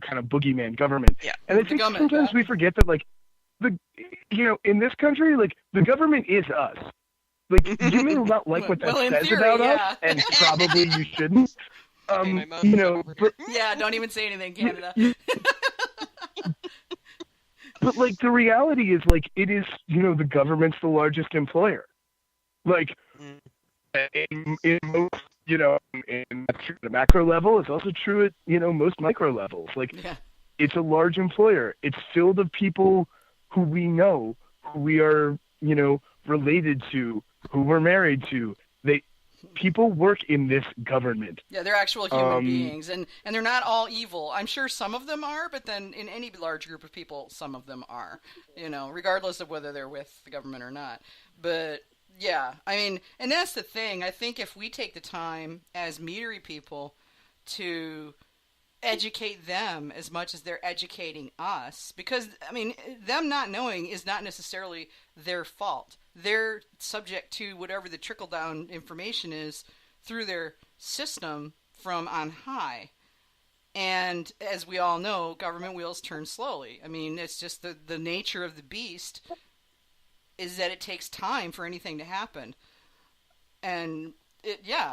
kind of boogeyman government. Yeah. And I think sometimes we forget that, like, in this country, like, the government is us. Like, you may not like what that says about us, and probably you shouldn't. Yeah, don't even say anything, Canada. But, like, the reality is, like, it is, the government's the largest employer. Like, in most, in that's true at a macro level, it's also true at, most micro levels. Like, it's a large employer. It's filled of people who we know, who we are, related to, who we're married to. People work in this government. Yeah, they're actual human beings, and they're not all evil. I'm sure some of them are, but then in any large group of people, some of them are, regardless of whether they're with the government or not. But yeah, I mean, and that's the thing. I think if we take the time as Meadery people to educate them as much as they're educating us, because, I mean, them not knowing is not necessarily their fault. They're subject to whatever the trickle-down information is through their system from on high. And as we all know, government wheels turn slowly. I mean, it's just the nature of the beast is that it takes time for anything to happen. And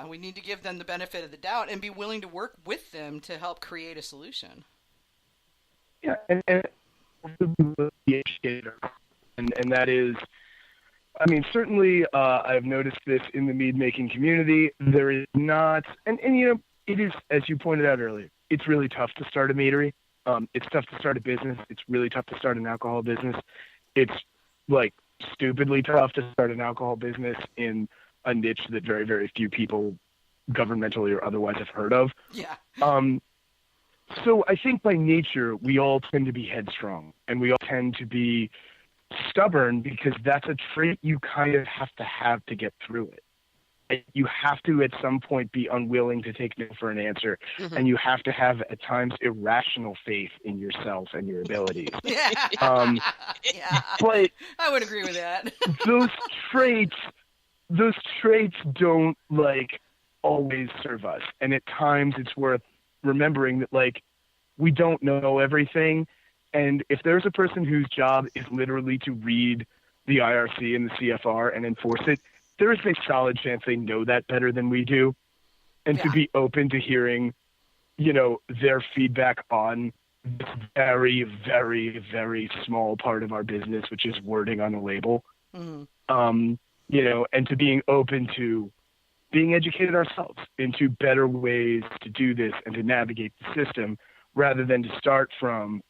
we need to give them the benefit of the doubt and be willing to work with them to help create a solution. Yeah, and the educator, and that is, I mean, certainly I've noticed this in the mead making community. There is not, and it is, as you pointed out earlier, it's really tough to start a meadery. It's tough to start a business. It's really tough to start an alcohol business. It's like stupidly tough to start an alcohol business in a niche that very, very few people, governmentally or otherwise, have heard of. Yeah. So I think by nature, we all tend to be headstrong, and we all tend to be stubborn, because that's a trait you kind of have to get through it. You have to, at some point, be unwilling to take no for an answer, and you have to have, at times, irrational faith in yourself and your abilities. But I would agree with that. those traits don't, like, always serve us. And at times it's worth remembering that, like, we don't know everything. And if there's a person whose job is literally to read the IRC and the CFR and enforce it, there is a solid chance they know that better than we do. And to be open to hearing, their feedback on this very, very, very small part of our business, which is wording on a label. And to being open to being educated ourselves into better ways to do this and to navigate the system, rather than to start from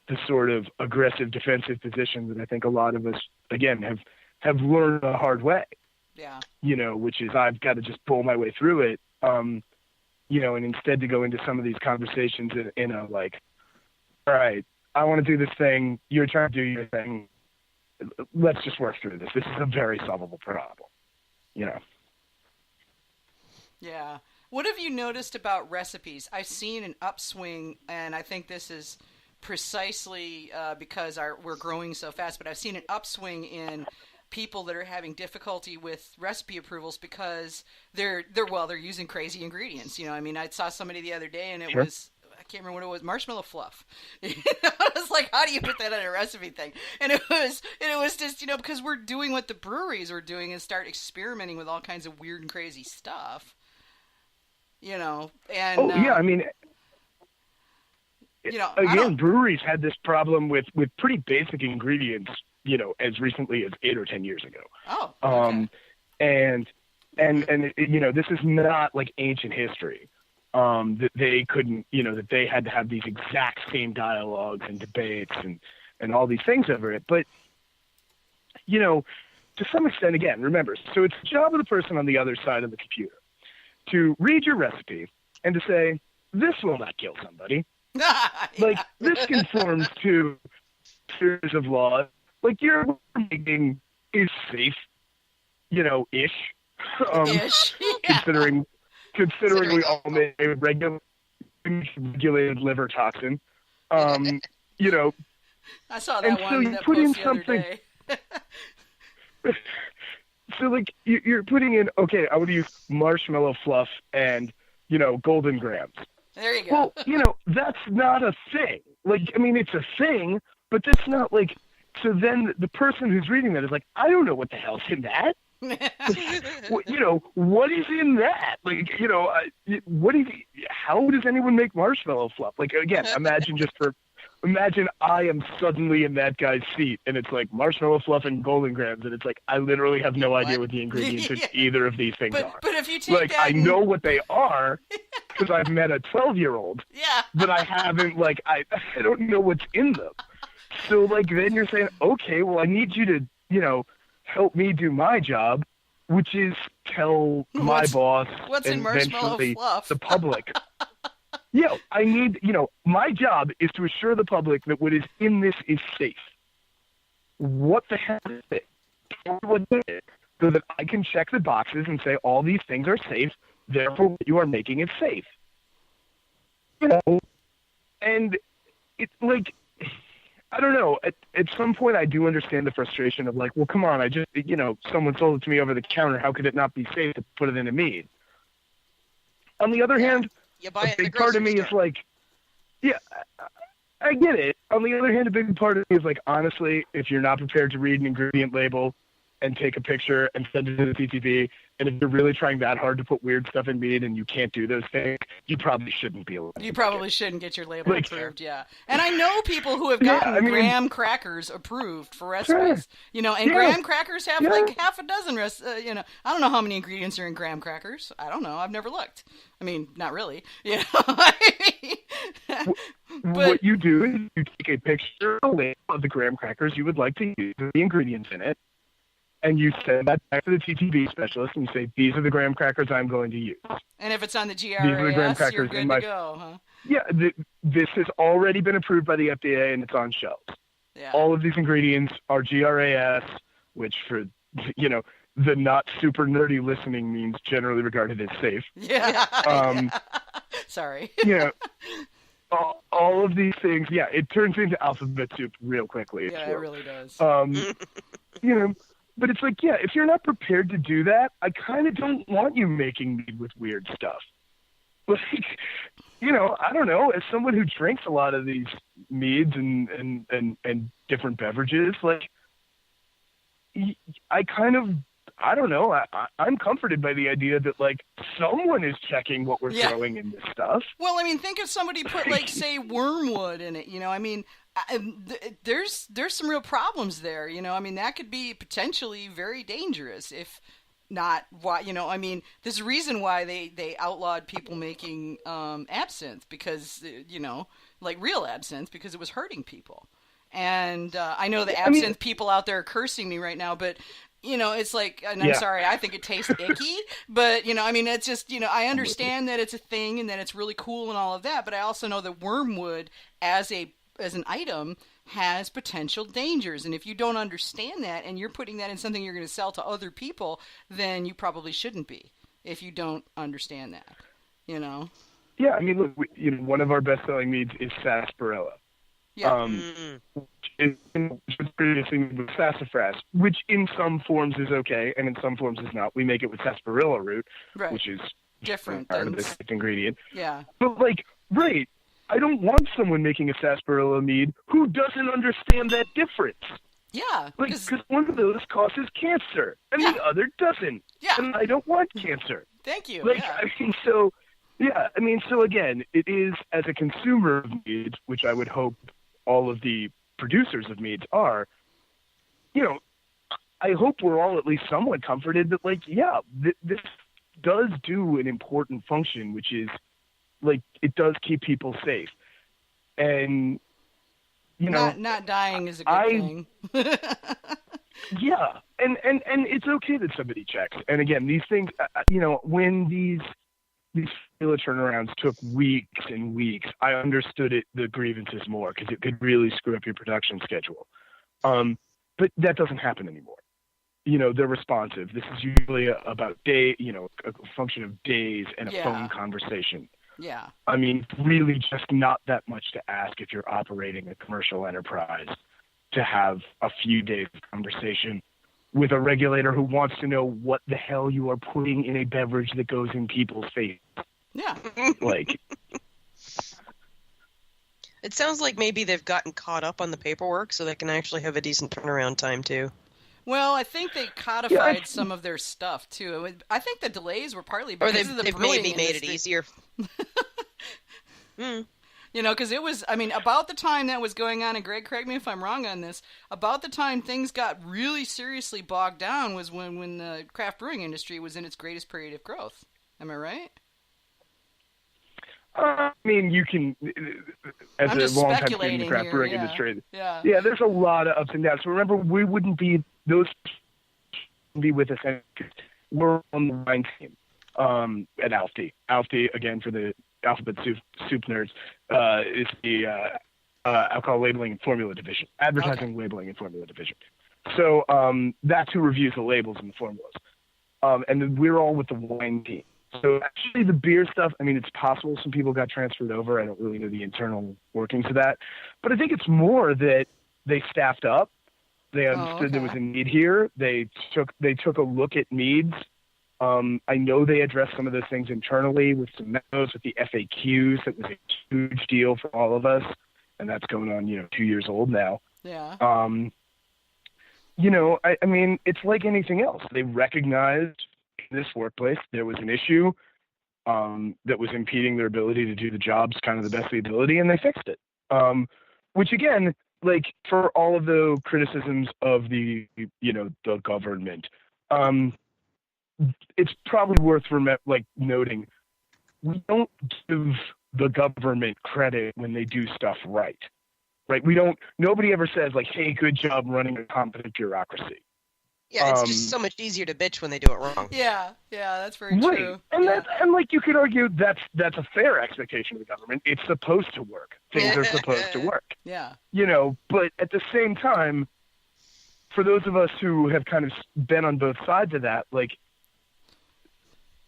the sort of aggressive defensive position that I think a lot of us, again, have learned the hard way. Yeah. Which is, I've got to just pull my way through it. And instead to go into some of these conversations in a, like, all right, I want to do this thing, you're trying to do your thing, let's just work through this. This is a very solvable problem, Yeah. What have you noticed about recipes? I've seen an upswing, and I think this is precisely because we're growing so fast, but I've seen an upswing in people that are having difficulty with recipe approvals because they're using crazy ingredients. I mean, I saw somebody the other day, and it was, I can't remember what it was, marshmallow fluff. I was like, how do you put that on a recipe thing? And it was just, because we're doing what the breweries are doing and start experimenting with all kinds of weird and crazy stuff. And I mean, again, breweries had this problem with pretty basic ingredients, as recently as 8 or 10 years ago. Oh, okay. And this is not like ancient history. That they couldn't, that they had to have these exact same dialogues and debates and all these things over it. But, to some extent, again, remember, so it's the job of the person on the other side of the computer to read your recipe and to say, this will not kill somebody. Like, this conforms to series of laws. Like, your making is safe, ish. Ish. Considering we all make a regulated liver toxin. I saw that one that post the other day. So, like, you're putting in, okay, I would use marshmallow fluff and, golden grams. There you Well, go. that's not a thing. Like, I mean, it's a thing, but that's not like. So then the person who's reading that is like, I don't know what the hell's in that. What is in that? Like, what is? How does anyone make marshmallow fluff? Like, again, imagine I am suddenly in that guy's seat, and it's like marshmallow fluff and golden grams, and it's like I literally have no idea what the ingredients in either of these things are. But if you take like, that, I know what they are because I've met a 12-year-old. Yeah. But I haven't. Like, I don't know what's in them. So, like, then you're saying, okay, well, I need you to, help me do my job, which is tell my boss what's and in marshmallow eventually fluff? the public. I need, my job is to assure the public that what is in this is safe. What the hell is it? What is it? So that I can check the boxes and say all these things are safe, therefore what you are making is safe. And it's like, I don't know. At some point, I do understand the frustration of like, well, come on, I just, someone sold it to me over the counter. How could it not be safe to put it in a mead? On the other hand, a big part of me is like, yeah, I get it. On the other hand, a big part of me is like, honestly, if you're not prepared to read an ingredient label and take a picture and send it to the CTV, and if you're really trying that hard to put weird stuff in mead and you can't do those things, you probably shouldn't be allowed. You probably shouldn't get your label approved, yeah. And I know people who have gotten graham crackers approved for recipes, and graham crackers have like half a dozen I don't know how many ingredients are in graham crackers. I don't know. I've never looked. I mean, not really, What you do is you take a picture of the graham crackers you would like to use, the ingredients in it, and you send that back to the TTB specialist, and you say, these are the graham crackers I'm going to use. And if it's on the GRAS, these are the graham crackers you're good to go, huh? Yeah, this has already been approved by the FDA, and it's on shelves. Yeah. All of these ingredients are GRAS, which for, the not super nerdy listening means generally regarded as safe. Yeah. Sorry. All of these things, it turns into alphabet soup real quickly. Yeah, it really does. But it's like, if you're not prepared to do that, I kind of don't want you making mead with weird stuff. Like, I don't know, as someone who drinks a lot of these meads and different beverages, like, I don't know, I'm comforted by the idea that, like, someone is checking what we're throwing in this stuff. Well, I mean, think if somebody put, like, say, wormwood in it, I mean, there's some real problems there, I mean, that could be potentially very dangerous if not why, I mean, there's a reason why they outlawed people making absinthe because, like real absinthe, because it was hurting people. And I know the absinthe people out there are cursing me right now, but it's like, and I'm sorry, I think it tastes icky, but, I mean, it's just, I understand that it's a thing and that it's really cool and all of that, but I also know that wormwood as an item has potential dangers, and if you don't understand that and you're putting that in something you're going to sell to other people, then you probably shouldn't be, if you don't understand that, Yeah, I mean, look, one of our best-selling meads is sarsaparilla. Yeah. It's previously with sassafras, which in some forms is okay, and in some forms is not. We make it with sarsaparilla root, which is different part of this ingredient. Yeah. But, like, right, I don't want someone making a sarsaparilla mead who doesn't understand that difference. Yeah. Because one of those causes cancer, and the other doesn't. Yeah. And I don't want cancer. Thank you. Like, I mean, so again, it is, as a consumer of meads, which I would hope all of the producers of meads are, I hope we're all at least somewhat comforted that, like, this does do an important function, which is, like, it does keep people safe. And, not dying is a good thing. Yeah. And it's okay that somebody checks. And again, these things, when these formula turnarounds took weeks and weeks, I understood the grievances more because it could really screw up your production schedule. But that doesn't happen anymore. They're responsive. This is usually about a function of days and a phone conversation. Yeah. I mean, really just not that much to ask if you're operating a commercial enterprise to have a few days of conversation with a regulator who wants to know what the hell you are putting in a beverage that goes in people's face. Yeah. Like, It sounds like maybe they've gotten caught up on the paperwork so they can actually have a decent turnaround time, too. Well, I think they codified some of their stuff, too. I think the delays were partly because of the brewing maybe made it industry. easier. You know, because it was, I mean, about the time that was going on, and Greg, correct me if I'm wrong on this, about the time things got really seriously bogged down was when the craft brewing industry was in its greatest period of growth. Am I right? I mean, you can, as I'm a just long time student in speculating the craft here, brewing yeah. industry, Yeah. there's a lot of ups and downs. So remember, we wouldn't be, those be with us. We're on the wine team at ALFD. ALFD, again, for the alphabet soup nerds, is the alcohol labeling and formula division, advertising, labeling, and formula division. So that's who reviews the labels and the formulas. And then we're all with the wine team. So actually the beer stuff, I mean, it's possible some people got transferred over. I don't really know the internal workings of that. But I think it's more that they staffed up. They understood there was a need here. They took a look at needs. I know they addressed some of those things internally with some memos with the FAQs. That was a huge deal for all of us. And that's going on, 2 years old now. Yeah. I mean, it's like anything else. They recognized in this workplace there was an issue that was impeding their ability to do the jobs kind of the best of the ability, and they fixed it. Which again, like for all of the criticisms of the government, it's probably worth noting we don't give the government credit when they do stuff right. Right? Nobody ever says like, hey, good job running a competent bureaucracy. Yeah, it's just so much easier to bitch when they do it wrong. Yeah, that's very true. And you could argue that's a fair expectation of the government. It's supposed to work. Things are supposed to work. Yeah. But at the same time, for those of us who have kind of been on both sides of that, like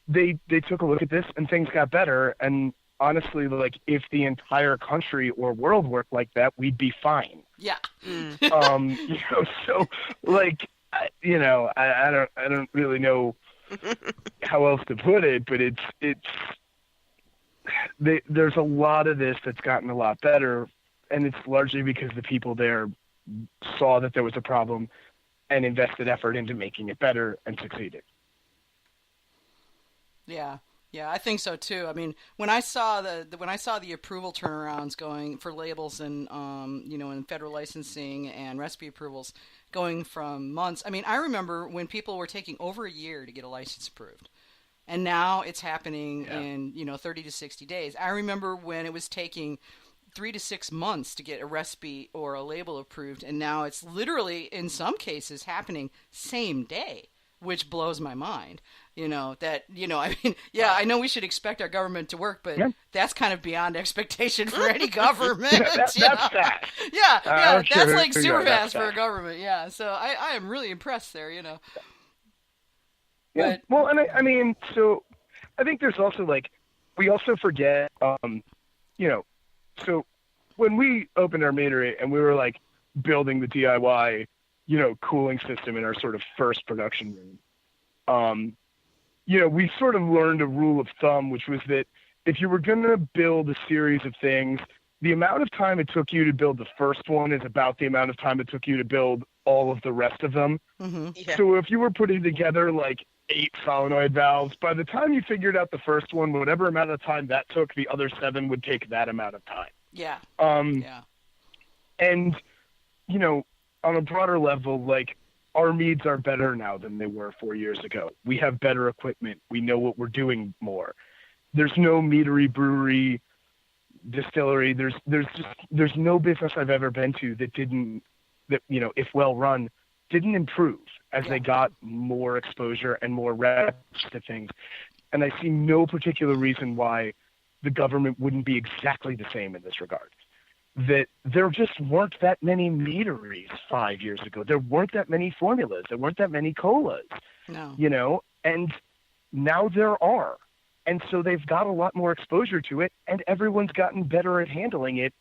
they took a look at this and things got better. And honestly, like if the entire country or world worked like that, we'd be fine. Yeah. So like. I don't really know how else to put it, but there's a lot of this that's gotten a lot better, and it's largely because the people there saw that there was a problem and invested effort into making it better and succeeded. Yeah, I think so too. I mean, when I saw the approval turnarounds going for labels and in federal licensing and recipe approvals going from months. I mean, I remember when people were taking over a year to get a license approved. And now it's happening in, 30 to 60 days. I remember when it was taking 3 to 6 months to get a recipe or a label approved, and now it's literally in some cases happening same day, which blows my mind. I know we should expect our government to work, but that's kind of beyond expectation for any government. That's fast. That's like super fast for a government. Yeah, so I am really impressed there. Yeah. But, well, and I mean, so I think there's also we also forget, so when we opened our Meadery and we were building the DIY, cooling system in our sort of first production room. We sort of learned a rule of thumb, which was that if you were going to build a series of things, the amount of time it took you to build the first one is about the amount of time it took you to build all of the rest of them. mm-hmm. Yeah. So if you were putting together 8 solenoid valves, by the time you figured out the first one, whatever amount of time that took, the other 7 would take that amount of time. Yeah. And, on a broader level, our meads are better now than they were 4 years ago. We have better equipment. We know what we're doing more. There's no meadery, brewery, distillery. There's no business I've ever been to that if well run, didn't improve as they got more exposure and more reps to things. And I see no particular reason why the government wouldn't be exactly the same in this regard. That there just weren't that many meaderies 5 years ago. There weren't that many formulas. There weren't that many colas. No. And now there are. And so they've got a lot more exposure to it, and everyone's gotten better at handling it.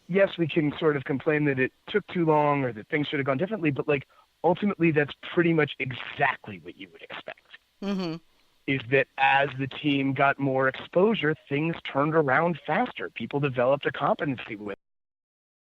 Yes, we can sort of complain that it took too long or that things should have gone differently, but ultimately that's pretty much exactly what you would expect. Mm-hmm. is that as the team got more exposure, things turned around faster. People developed a competency with it.